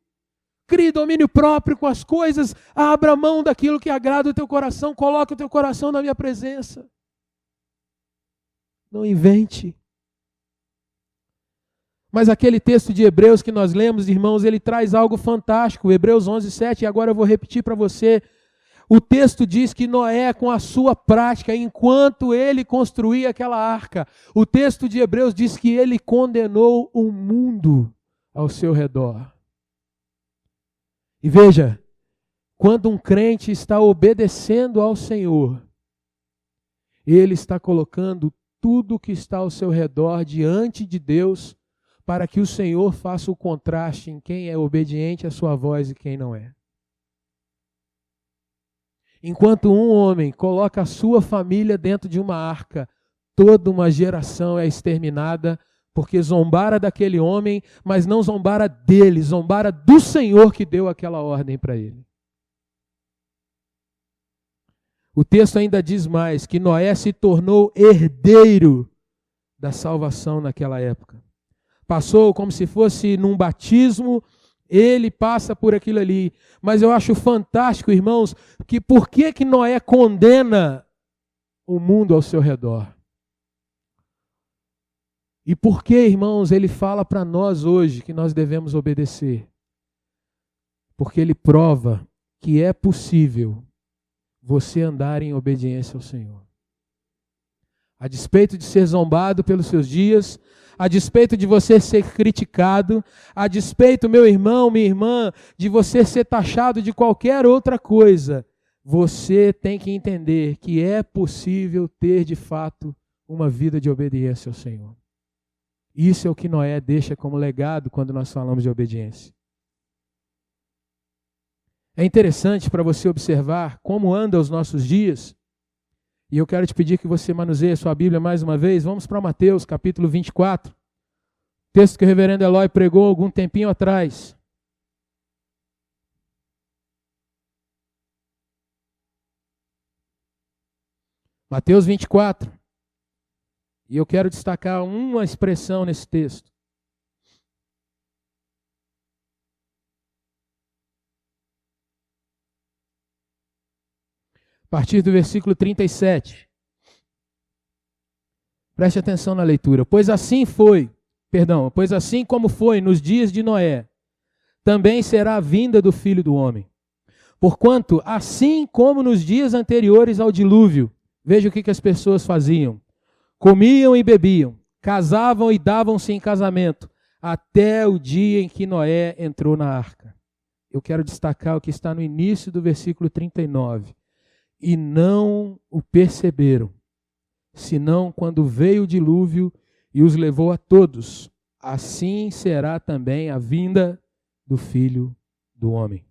Crie domínio próprio com as coisas, abra mão daquilo que agrada o teu coração, coloque o teu coração na minha presença. Não invente. Mas aquele texto de Hebreus que nós lemos, irmãos, ele traz algo fantástico, Hebreus 11:7, e agora eu vou repetir para você. O texto diz que Noé, com a sua prática, enquanto ele construía aquela arca, o texto de Hebreus diz que ele condenou o mundo ao seu redor. E veja, quando um crente está obedecendo ao Senhor, ele está colocando tudo que está ao seu redor diante de Deus, para que o Senhor faça o contraste em quem é obediente à sua voz e quem não é. Enquanto um homem coloca a sua família dentro de uma arca, toda uma geração é exterminada, porque zombara daquele homem, mas não zombara dele, zombara do Senhor que deu aquela ordem para ele. O texto ainda diz mais, que Noé se tornou herdeiro da salvação naquela época. Passou como se fosse num batismo, Ele passa por aquilo ali. Mas eu acho fantástico, irmãos, que por que Noé condena o mundo ao seu redor? E por que, irmãos, ele fala para nós hoje que nós devemos obedecer? Porque ele prova que é possível você andar em obediência ao Senhor. A despeito de ser zombado pelos seus dias, a despeito de você ser criticado, a despeito, meu irmão, minha irmã, de você ser taxado de qualquer outra coisa, você tem que entender que é possível ter de fato uma vida de obediência ao Senhor. Isso é o que Noé deixa como legado quando nós falamos de obediência. É interessante para você observar como andam os nossos dias. E eu quero te pedir que você manuseie a sua Bíblia mais uma vez. Vamos para Mateus, capítulo 24. Texto que o reverendo Eloy pregou algum tempinho atrás. Mateus 24. E eu quero destacar uma expressão nesse texto. A partir do versículo 37. Preste atenção na leitura. Pois assim como foi nos dias de Noé, também será a vinda do Filho do Homem. Porquanto, assim como nos dias anteriores ao dilúvio, veja o que as pessoas faziam. Comiam e bebiam, casavam e davam-se em casamento, até o dia em que Noé entrou na arca. Eu quero destacar o que está no início do versículo 39. E não o perceberam, senão quando veio o dilúvio e os levou a todos. Assim será também a vinda do Filho do Homem.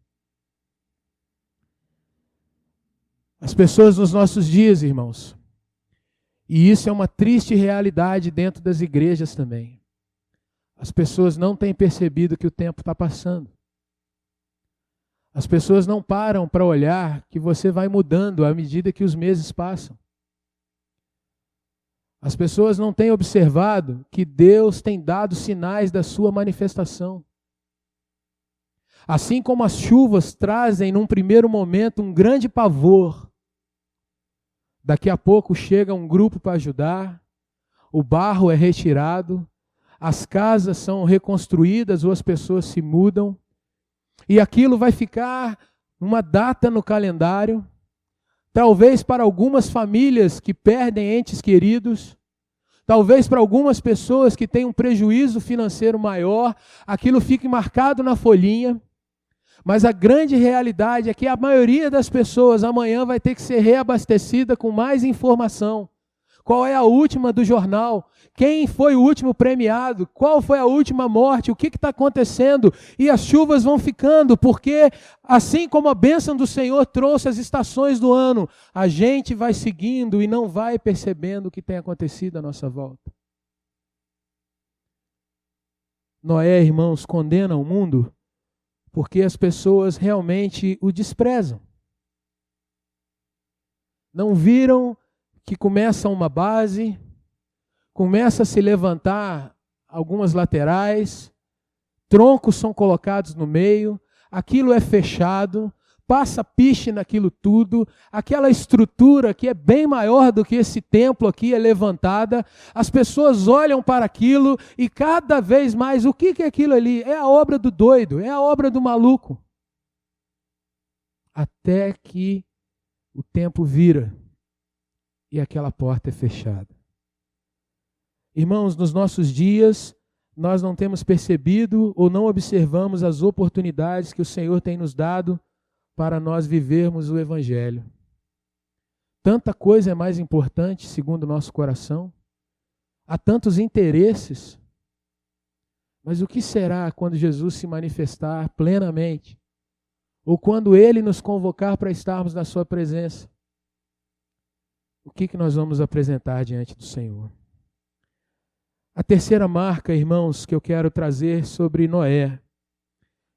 As pessoas nos nossos dias, irmãos, e isso é uma triste realidade dentro das igrejas também. As pessoas não têm percebido que o tempo está passando. As pessoas não param para olhar que você vai mudando à medida que os meses passam. As pessoas não têm observado que Deus tem dado sinais da sua manifestação. Assim como as chuvas trazem num primeiro momento um grande pavor, daqui a pouco chega um grupo para ajudar, o barro é retirado, as casas são reconstruídas ou as pessoas se mudam, e aquilo vai ficar uma data no calendário, talvez para algumas famílias que perdem entes queridos, talvez para algumas pessoas que têm um prejuízo financeiro maior, aquilo fique marcado na folhinha. Mas a grande realidade é que a maioria das pessoas amanhã vai ter que ser reabastecida com mais informação. Qual é a última do jornal? Quem foi o último premiado? Qual foi a última morte? O que está acontecendo? E as chuvas vão ficando, porque assim como a bênção do Senhor trouxe as estações do ano, a gente vai seguindo e não vai percebendo o que tem acontecido à nossa volta. Noé, irmãos, condena o mundo porque as pessoas realmente o desprezam. Não viram que começa uma base, começa a se levantar algumas laterais, troncos são colocados no meio, aquilo é fechado, passa piche naquilo tudo, aquela estrutura que é bem maior do que esse templo aqui é levantada, as pessoas olham para aquilo e cada vez mais, o que é aquilo ali? É a obra do doido, é a obra do maluco. Até que o tempo vira e aquela porta é fechada. Irmãos, nos nossos dias, nós não temos percebido ou não observamos as oportunidades que o Senhor tem nos dado para nós vivermos o Evangelho. Tanta coisa é mais importante, segundo o nosso coração. Há tantos interesses. Mas o que será quando Jesus se manifestar plenamente? Ou quando Ele nos convocar para estarmos na sua presença? O que nós vamos apresentar diante do Senhor? A terceira marca, irmãos, que eu quero trazer sobre Noé,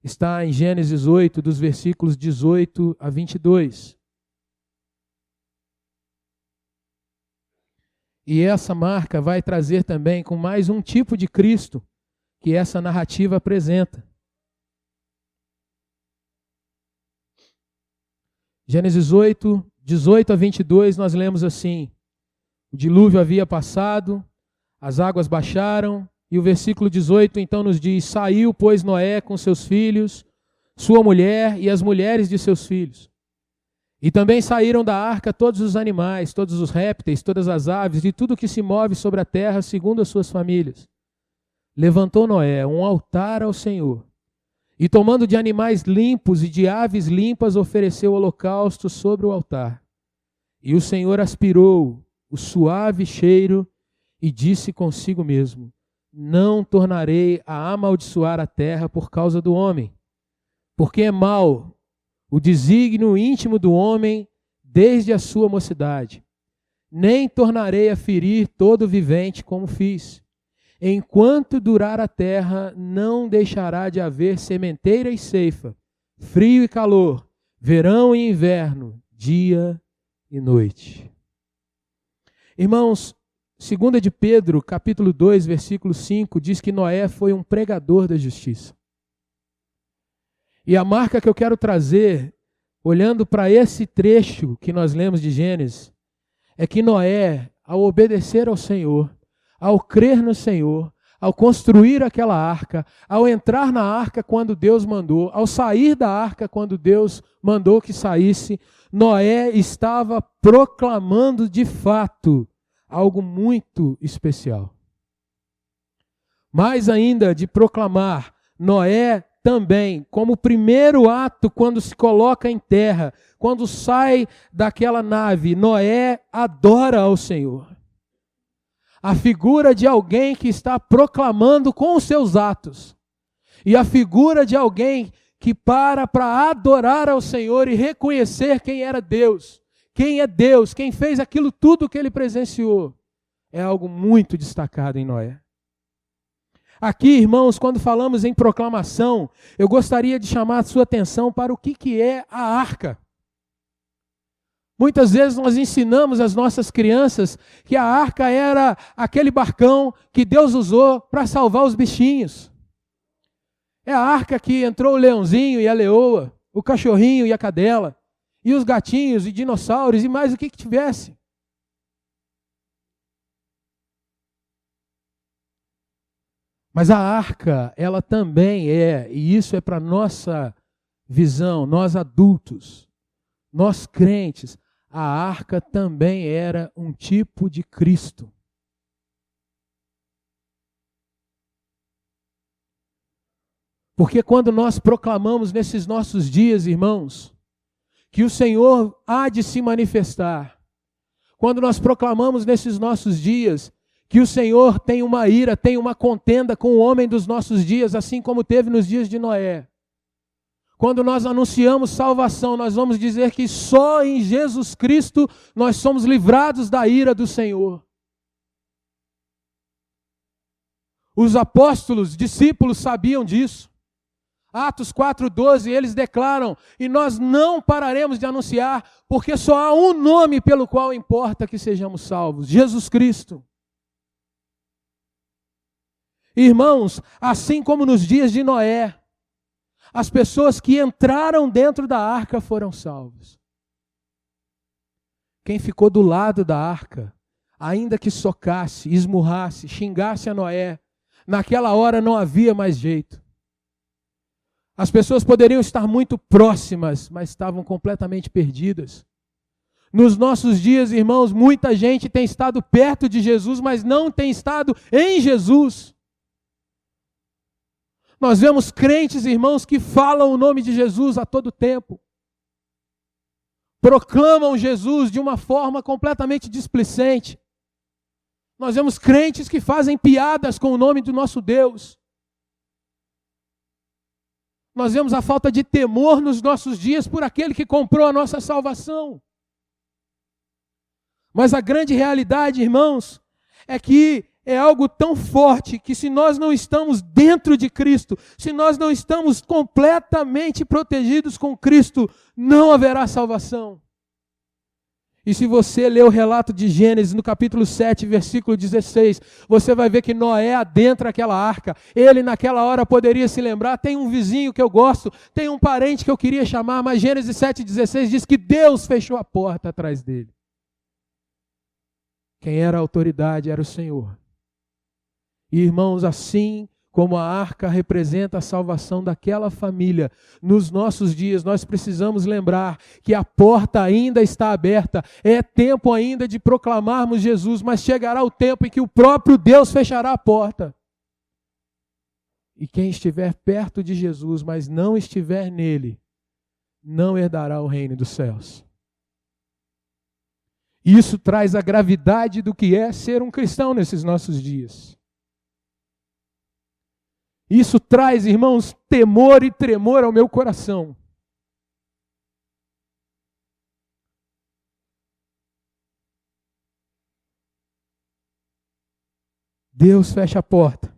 está em Gênesis 8, dos versículos 18 a 22. E essa marca vai trazer também com mais um tipo de Cristo que essa narrativa apresenta. Gênesis 8, 18 a 22, nós lemos assim: o dilúvio havia passado, as águas baixaram, e o versículo 18 então nos diz: saiu, pois, Noé com seus filhos, sua mulher e as mulheres de seus filhos. E também saíram da arca todos os animais, todos os répteis, todas as aves e tudo que se move sobre a terra segundo as suas famílias. Levantou Noé um altar ao Senhor, e tomando de animais limpos e de aves limpas, ofereceu holocausto sobre o altar. E o Senhor aspirou o suave cheiro e disse consigo mesmo: não tornarei a amaldiçoar a terra por causa do homem, porque é mau o desígnio íntimo do homem desde a sua mocidade. Nem tornarei a ferir todo vivente como fiz. Enquanto durar a terra, não deixará de haver sementeira e ceifa, frio e calor, verão e inverno, dia e noite. Irmãos, 2 de Pedro, capítulo 2, versículo 5, diz que Noé foi um pregador da justiça. E a marca que eu quero trazer, olhando para esse trecho que nós lemos de Gênesis, é que Noé, ao obedecer ao Senhor, ao crer no Senhor, ao construir aquela arca, ao entrar na arca quando Deus mandou, ao sair da arca quando Deus mandou que saísse, Noé estava proclamando de fato algo muito especial. Mais ainda de proclamar, Noé também, como primeiro ato quando se coloca em terra, quando sai daquela nave, Noé adora ao Senhor. A figura de alguém que está proclamando com os seus atos. E a figura de alguém que para adorar ao Senhor e reconhecer quem era Deus. Quem é Deus, quem fez aquilo tudo que ele presenciou. É algo muito destacado em Noé. Aqui, irmãos, quando falamos em proclamação, eu gostaria de chamar a sua atenção para o que é a arca. Muitas vezes nós ensinamos às nossas crianças que a arca era aquele barcão que Deus usou para salvar os bichinhos. É a arca que entrou o leãozinho e a leoa, o cachorrinho e a cadela, e os gatinhos e dinossauros e mais o que tivesse. Mas a arca, ela também é, e isso é para nossa visão, nós adultos, nós crentes, a arca também era um tipo de Cristo. Porque quando nós proclamamos nesses nossos dias, irmãos, que o Senhor há de se manifestar, quando nós proclamamos nesses nossos dias que o Senhor tem uma ira, tem uma contenda com o homem dos nossos dias, assim como teve nos dias de Noé. Quando nós anunciamos salvação, nós vamos dizer que só em Jesus Cristo nós somos livrados da ira do Senhor. Os apóstolos, discípulos sabiam disso. Atos 4:12, eles declaram: e nós não pararemos de anunciar, porque só há um nome pelo qual importa que sejamos salvos, Jesus Cristo. Irmãos, assim como nos dias de Noé, as pessoas que entraram dentro da arca foram salvas. Quem ficou do lado da arca, ainda que socasse, esmurrasse, xingasse a Noé, naquela hora não havia mais jeito. As pessoas poderiam estar muito próximas, mas estavam completamente perdidas. Nos nossos dias, irmãos, muita gente tem estado perto de Jesus, mas não tem estado em Jesus. Nós vemos crentes, irmãos, que falam o nome de Jesus a todo tempo. Proclamam Jesus de uma forma completamente displicente. Nós vemos crentes que fazem piadas com o nome do nosso Deus. Nós vemos a falta de temor nos nossos dias por aquele que comprou a nossa salvação. Mas a grande realidade, irmãos, é que é algo tão forte que se nós não estamos dentro de Cristo, se nós não estamos completamente protegidos com Cristo, não haverá salvação. E se você ler o relato de Gênesis, no capítulo 7, versículo 16, você vai ver que Noé adentra aquela arca. Ele, naquela hora, poderia se lembrar, tem um vizinho que eu gosto, tem um parente que eu queria chamar, mas Gênesis 7,16 diz que Deus fechou a porta atrás dele. Quem era a autoridade era o Senhor. E, irmãos, assim como a arca representa a salvação daquela família, nos nossos dias nós precisamos lembrar que a porta ainda está aberta, é tempo ainda de proclamarmos Jesus, mas chegará o tempo em que o próprio Deus fechará a porta. E quem estiver perto de Jesus, mas não estiver nele, não herdará o reino dos céus. Isso traz a gravidade do que é ser um cristão nesses nossos dias. Isso traz, irmãos, temor e tremor ao meu coração. Deus fecha a porta.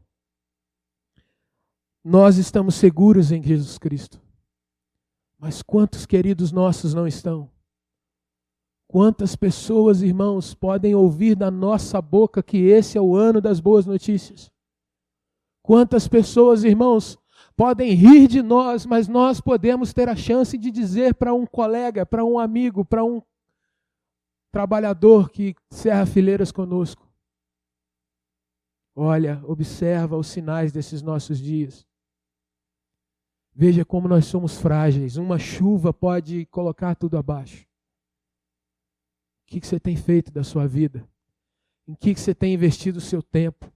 Nós estamos seguros em Jesus Cristo. Mas quantos queridos nossos não estão? Quantas pessoas, irmãos, podem ouvir da nossa boca que esse é o ano das boas notícias? Quantas pessoas, irmãos, podem rir de nós, mas nós podemos ter a chance de dizer para um colega, para um amigo, para um trabalhador que cerra fileiras conosco: olha, observa os sinais desses nossos dias. Veja como nós somos frágeis. Uma chuva pode colocar tudo abaixo. O que você tem feito da sua vida? Em que você tem investido o seu tempo?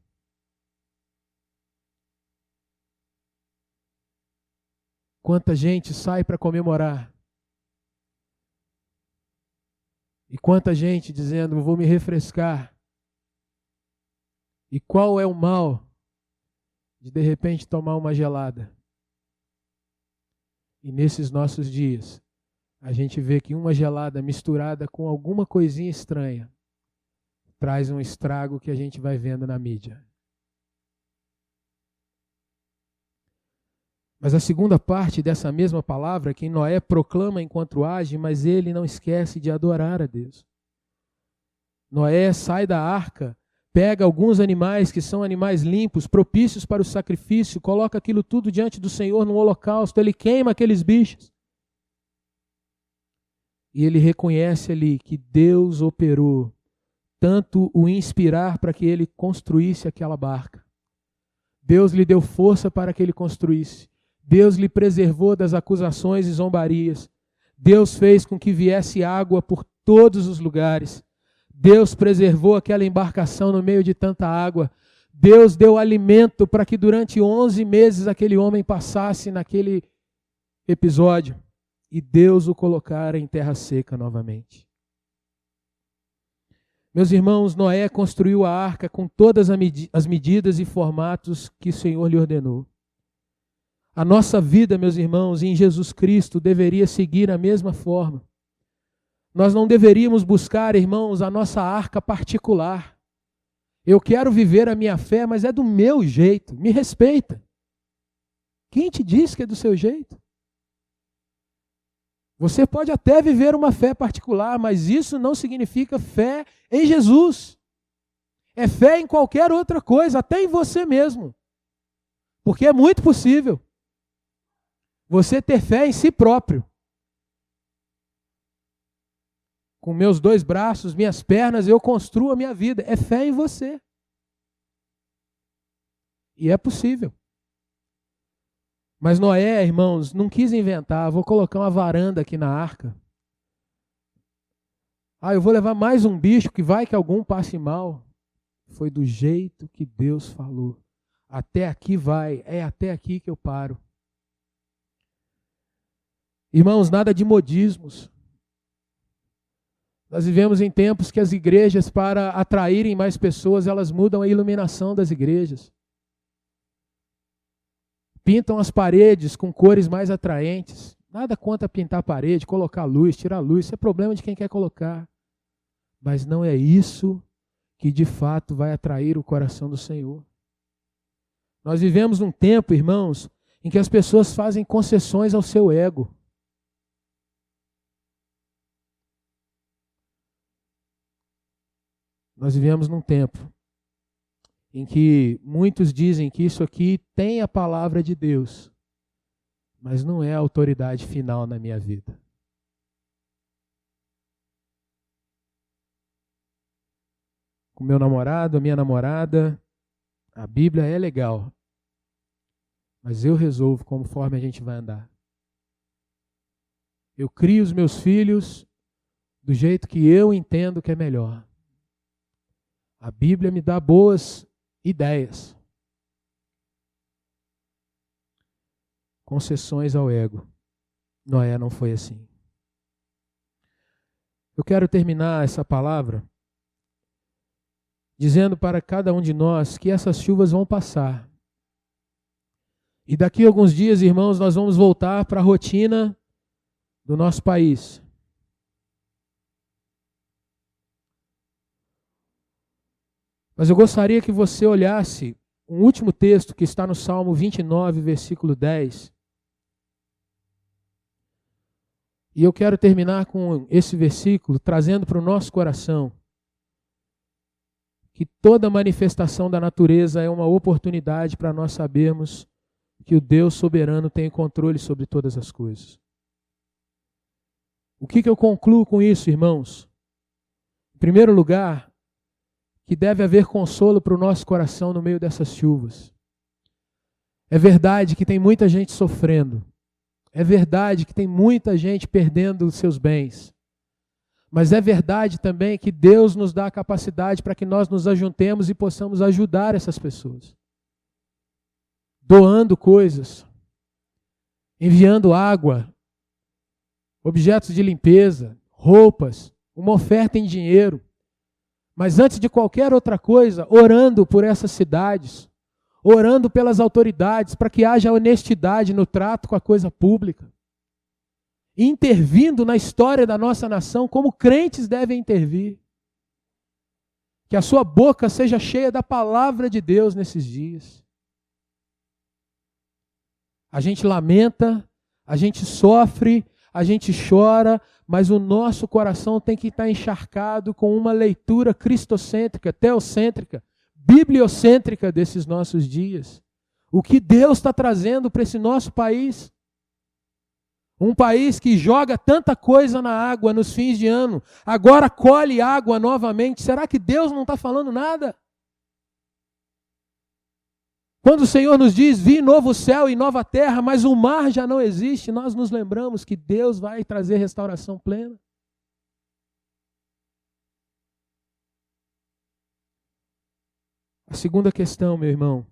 Quanta gente sai para comemorar. E quanta gente dizendo, vou me refrescar. E qual é o mal de repente tomar uma gelada? E nesses nossos dias, a gente vê que uma gelada misturada com alguma coisinha estranha traz um estrago que a gente vai vendo na mídia. Mas a segunda parte dessa mesma palavra, que Noé proclama enquanto age, mas ele não esquece de adorar a Deus. Noé sai da arca, pega alguns animais que são animais limpos, propícios para o sacrifício, coloca aquilo tudo diante do Senhor no holocausto, ele queima aqueles bichos. E ele reconhece ali que Deus operou tanto o inspirar para que ele construísse aquela barca. Deus lhe deu força para que ele construísse. Deus lhe preservou das acusações e zombarias. Deus fez com que viesse água por todos os lugares. Deus preservou aquela embarcação no meio de tanta água. Deus deu alimento para que durante 11 meses aquele homem passasse naquele episódio. E Deus o colocara em terra seca novamente. Meus irmãos, Noé construiu a arca com todas as medidas e formatos que o Senhor lhe ordenou. A nossa vida, meus irmãos, em Jesus Cristo deveria seguir a mesma forma. Nós não deveríamos buscar, irmãos, a nossa arca particular. Eu quero viver a minha fé, mas é do meu jeito. Me respeita. Quem te diz que é do seu jeito? Você pode até viver uma fé particular, mas isso não significa fé em Jesus. É fé em qualquer outra coisa, até em você mesmo. Porque é muito possível você ter fé em si próprio. Com meus 2 braços, minhas pernas, eu construo a minha vida. É fé em você. E é possível. Mas Noé, irmãos, não quis inventar, vou colocar uma varanda aqui na arca. Eu vou levar mais um bicho que vai que algum passe mal. Foi do jeito que Deus falou. Até aqui vai, é até aqui que eu paro. Irmãos, nada de modismos. Nós vivemos em tempos que as igrejas, para atraírem mais pessoas, elas mudam a iluminação das igrejas. Pintam as paredes com cores mais atraentes. Nada contra pintar a parede, colocar luz, tirar luz. Isso é problema de quem quer colocar. Mas não é isso que de fato vai atrair o coração do Senhor. Nós vivemos num tempo, irmãos, em que as pessoas fazem concessões ao seu ego. Nós vivemos num tempo em que muitos dizem que isso aqui tem a palavra de Deus, mas não é a autoridade final na minha vida. Com meu namorado, a minha namorada, a Bíblia é legal, mas eu resolvo conforme a gente vai andar. Eu crio os meus filhos do jeito que eu entendo que é melhor. A Bíblia me dá boas ideias. Concessões ao ego. Noé não foi assim. Eu quero terminar essa palavra dizendo para cada um de nós que essas chuvas vão passar. E daqui a alguns dias, irmãos, nós vamos voltar para a rotina do nosso país. Mas eu gostaria que você olhasse um último texto que está no Salmo 29, versículo 10. E eu quero terminar com esse versículo, trazendo para o nosso coração que toda manifestação da natureza é uma oportunidade para nós sabermos que o Deus soberano tem controle sobre todas as coisas. O que eu concluo com isso, irmãos? Em primeiro lugar, que deve haver consolo para o nosso coração no meio dessas chuvas. É verdade que tem muita gente sofrendo. É verdade que tem muita gente perdendo os seus bens. Mas é verdade também que Deus nos dá a capacidade para que nós nos ajuntemos e possamos ajudar essas pessoas. Doando coisas, enviando água, objetos de limpeza, roupas, uma oferta em dinheiro. Mas antes de qualquer outra coisa, orando por essas cidades, orando pelas autoridades, para que haja honestidade no trato com a coisa pública. Intervindo na história da nossa nação como crentes devem intervir. Que a sua boca seja cheia da palavra de Deus nesses dias. A gente lamenta, a gente sofre, a gente chora, mas o nosso coração tem que estar encharcado com uma leitura cristocêntrica, teocêntrica, bibliocêntrica desses nossos dias. O que Deus está trazendo para esse nosso país? Um país que joga tanta coisa na água nos fins de ano, agora colhe água novamente. Será que Deus não está falando nada? Quando o Senhor nos diz, vi novo céu e nova terra, mas o mar já não existe, nós nos lembramos que Deus vai trazer restauração plena. A segunda questão, meu irmão,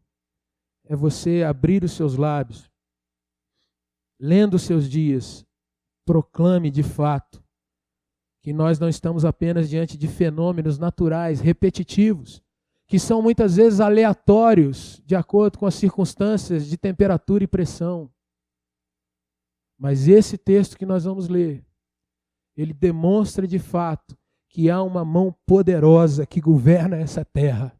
é você abrir os seus lábios, lendo os seus dias, proclame de fato que nós não estamos apenas diante de fenômenos naturais, repetitivos, que são muitas vezes aleatórios, de acordo com as circunstâncias de temperatura e pressão. Mas esse texto que nós vamos ler, ele demonstra de fato que há uma mão poderosa que governa essa terra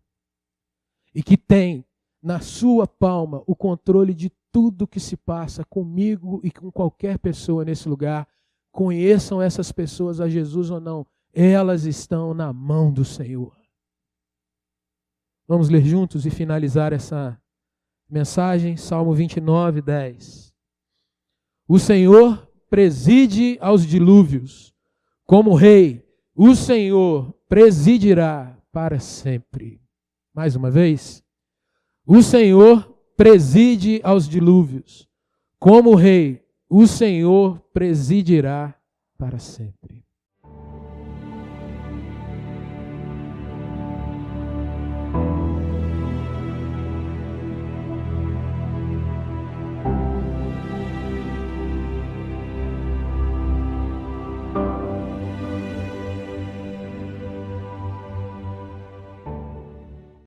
e que tem na sua palma o controle de tudo que se passa comigo e com qualquer pessoa nesse lugar. Conheçam essas pessoas a Jesus ou não, elas estão na mão do Senhor. Vamos ler juntos e finalizar essa mensagem, Salmo 29, 10. O Senhor preside aos dilúvios, como rei, o Senhor presidirá para sempre. Mais uma vez. O Senhor preside aos dilúvios, como rei, o Senhor presidirá para sempre.